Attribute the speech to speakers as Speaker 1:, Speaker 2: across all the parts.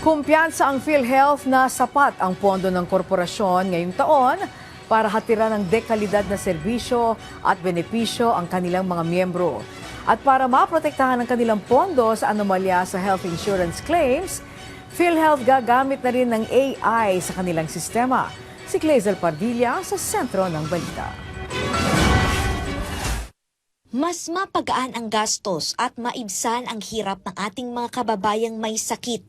Speaker 1: Kumpiyansa ang PhilHealth na sapat ang pondo ng korporasyon ngayong taon para hatiran ng dekalidad na serbisyo at benepisyo ang kanilang mga miyembro. At para maprotektahan ang kanilang pondo sa anomalya sa health insurance claims, PhilHealth gagamit na rin ng AI sa kanilang sistema. Si Clazel Pardilla sa sentro ng balita.
Speaker 2: Mas mapagaan ang gastos at maibsan ang hirap ng ating mga kababayang may sakit.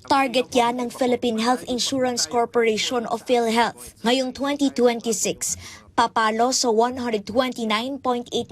Speaker 2: Target yan ng Philippine Health Insurance Corporation o PhilHealth. Ngayong 2026, papalo sa 129.8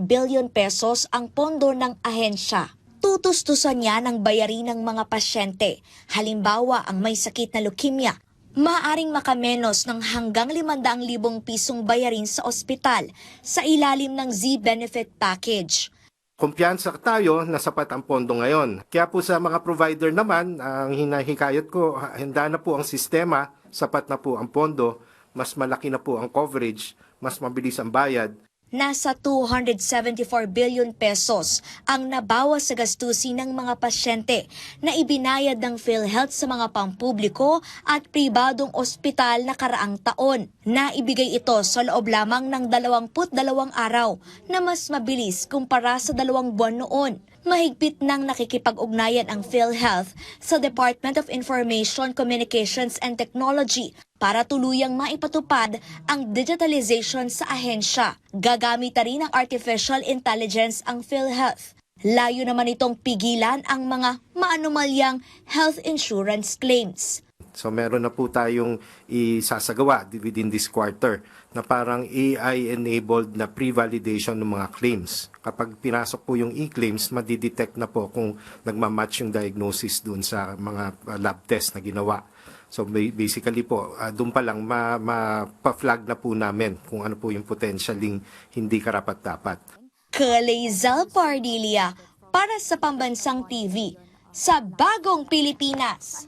Speaker 2: billion pesos ang pondo ng ahensya. Tutustusan niya ng bayarin ng mga pasyente. Halimbawa, ang may sakit na leukemia, maaring makamenos ng hanggang 500,000 pisong bayarin sa ospital sa ilalim ng Z-Benefit Package.
Speaker 3: Kumpiyansa tayo na sapat ang pondo ngayon. Kaya po sa mga provider naman, ang hinahikayat ko, handa na po ang sistema, sapat na po ang pondo, mas malaki na po ang coverage, mas mabilis ang bayad.
Speaker 2: Nasa 274 billion pesos ang nabawas sa gastusin ng mga pasyente na ibinayad ng PhilHealth sa mga pampubliko at pribadong ospital na karaang taon. Naibigay ito sa loob lamang ng 22 araw na mas mabilis kumpara sa 2 buwan noon. Mahigpit nang nakikipag-ugnayan ang PhilHealth sa Department of Information, Communications and Technology para tuluyang maipatupad ang digitalization sa ahensya. Gagamit na rin ng artificial intelligence ang PhilHealth. Layo naman itong pigilan ang mga maanomalyang health insurance claims.
Speaker 3: So meron na po tayong isasagawa within this quarter na parang AI-enabled na pre-validation ng mga claims. Kapag pinasok po yung e-claims, madidetect na po kung nagmamatch yung diagnosis dun sa mga lab test na ginawa. So basically po, doon pa lang ma-flag na po namin kung ano po yung potentialing hindi karapat-dapat.
Speaker 2: Clazel Pardilla para sa Pambansang TV sa Bagong Pilipinas.